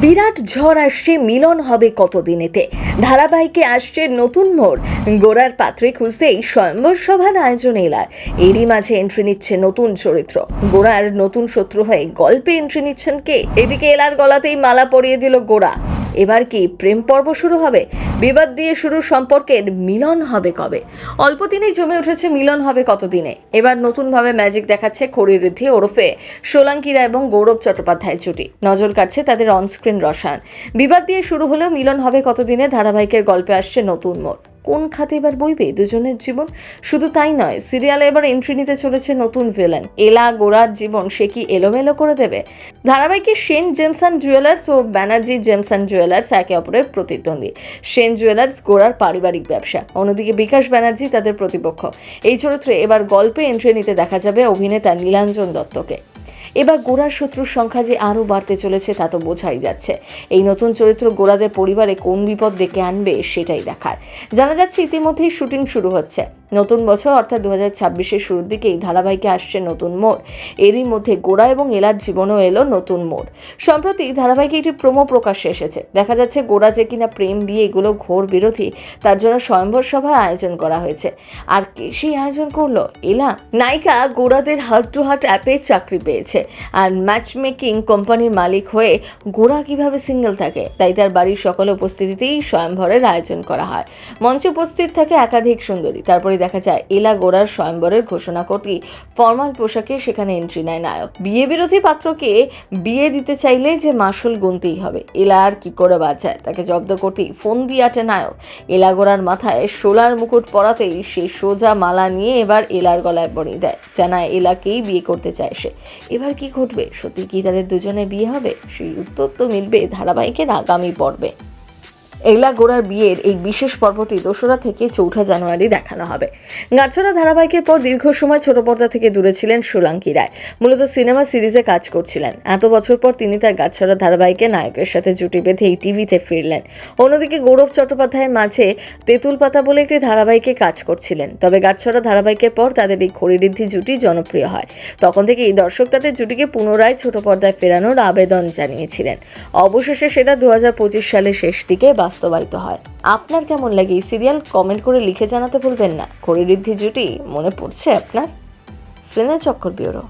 বিরাট ঝড় আসছে, মিলন হবে কতদিনেতে। ধারাবাহিকে আসছে নতুন মোড়। গোড়ার পাত্রে খুঁজতেই স্বয়ম্বর সভার আয়োজন এলার। এরই মাঝে এন্ট্রি নিচ্ছে নতুন চরিত্র। গোড়ার নতুন শত্রু হয়ে গল্পে এন্ট্রি নিচ্ছেন কে? এদিকে এলার গলাতেই মালা পরিয়ে দিল গোড়া। এবার কি প্রেম পর্ব শুরু হবে? বিবাদ দিয়ে শুরু সম্পর্কের মিলন হবে কবে? অল্প দিনেই জমে উঠেছে মিলন হবে কতদিনে। এবার নতুনভাবে ম্যাজিক দেখাচ্ছে খড়িঋদ্ধি ওরফে সোলাঙ্কিরা এবং গৌরব চট্টোপাধ্যায় জুটি। নজর কাটছে তাদের অনস্ক্রিন রসায়ন। বিবাদ দিয়ে শুরু হলেও মিলন হবে কতদিনে ধারাবাহিকের গল্পে আসছে নতুন মোড়। কোন খাতে এবার বইবে দুজনের জীবন? শুধু তাই নয়, সিরিয়ালে এবার এন্ট্রি নিতে চলেছে নতুন ভিলেন। এলা গোড়ার জীবন সে কি এলোমেলো করে দেবে? ধারাবাহিকে সেন জেমস অ্যান্ড জুয়েলার্স ও ব্যানার্জি জেমস অ্যান্ড জুয়েলার্স একে অপরের প্রতিদ্বন্দ্বী। সেন জুয়েলার্স গোড়ার পারিবারিক ব্যবসা, অন্যদিকে বিকাশ ব্যানার্জি তাদের প্রতিপক্ষ। এই চরিত্রে এবার গল্পে এন্ট্রি নিতে দেখা যাবে অভিনেতা নীলাঞ্জন দত্তকে। এবার গোড়ার শত্রুর সংখ্যা যে আরও বাড়তে চলেছে তা তো বোঝাই যাচ্ছে। এই নতুন চরিত্র গোড়াদের পরিবারে কোন বিপদ ডেকে আনবে সেটাই দেখার। জানা যাচ্ছে ইতিমধ্যেই শুটিং শুরু হচ্ছে। নতুন বছর অর্থাৎ 2026-এর শুরুর দিকে এই ধারাবাহিকে আসছে নতুন মোড়। এরই মধ্যে গোড়া এবং এলার জীবনেও এলো নতুন মোড়। সম্প্রতি ধারাবাহিকে একটি প্রোমো প্রকাশ্যে এসেছে। দেখা যাচ্ছে গোড়া যে কিনা প্রেম বিয়ে এগুলো ঘোর বিরোধী, তার জন্য স্বয়ম্বর সভার আয়োজন করা হয়েছে। আর কে সেই আয়োজন করলো? এলা। নায়িকা গোড়াদের হার্ট টু হার্ট অ্যাপে চাকরি পেয়েছে, আর ম্যাচ মেকিং কোম্পানির মালিক হয়ে গোড়া কিভাবে সিঙ্গেল থাকে, তাই তার বাড়ির সকলে উপস্থিতিতেই স্বয়ম্বরের আয়োজন করা হয়। মঞ্চে উপস্থিত থাকে একাধিক সুন্দরী। তারপরে দেখা যায় এলা গোড়ার স্বয়ম্বরের ঘোষণা করতেই ফর্মাল পোশাকে সেখানে এন্ট্রি নেয় নায়ক। বিয়ে বিরোধী পাত্রকে বিয়ে দিতে চাইলে যে মাসুল গুনতেই হবে, এলা আর কি করে বাঁচায়? তাকে জব্দ করতেই ফোন দিয়ে আটে নায়ক। এলা গোড়ার মাথায় সোলার মুকুট পরাতেই সে সোজা মালা নিয়ে এবার এলার গলায় পরিয়ে দেয়, জানায় এলাকেই বিয়ে করতে চায় সে। এবার কি ঘটবে? সত্যি কি তাদের দুজনের বিয়ে হবে? সেই উত্তর তো মিলবে ধারাবাহিকের আগামী পর্বে। এলা গোড়ার বিয়ের এই বিশেষ পর্বটি 2রা থেকে 4 জানুয়ারি দেখানো হবে। গাছড়া ধারাবাহিকের পর দীর্ঘ সময় ছোট পর্দা থেকে দূরে ছিলেন সোলাঙ্কি রায়। মূলত সিনেমা সিরিজে কাজ করছিলেন। এত বছর পর তিনি তার গাছড়া ধারাবাহিকে নায়কের সাথে জুটি বেঁধে এই টিভিতে ফিরলেন। অন্যদিকে গৌরব চট্টোপাধ্যায়ের মাঝে তেঁতুল পাতা বলে একটি ধারাবাহিকে কাজ করছিলেন। তবে গাছড়া ধারাবাহিকের পর তাদের এই খড়িঋদ্ধি জুটি জনপ্রিয় হয়। তখন থেকেই দর্শক তাদের জুটিকে পুনরায় ছোট পর্দায় ফেরানোর আবেদন জানিয়েছিলেন। অবশেষে সেটা 2025 সালের শেষ দিকে বাস্তবায়িত হয়। আপনার কেমন লাগে এই সিরিয়াল? কমেন্ট করে লিখে জানাতে ভুলবেন না। খড়িঋদ্ধি জুটি মনে পড়ছে আপনার? সিনে চক্কর ব্যুরো।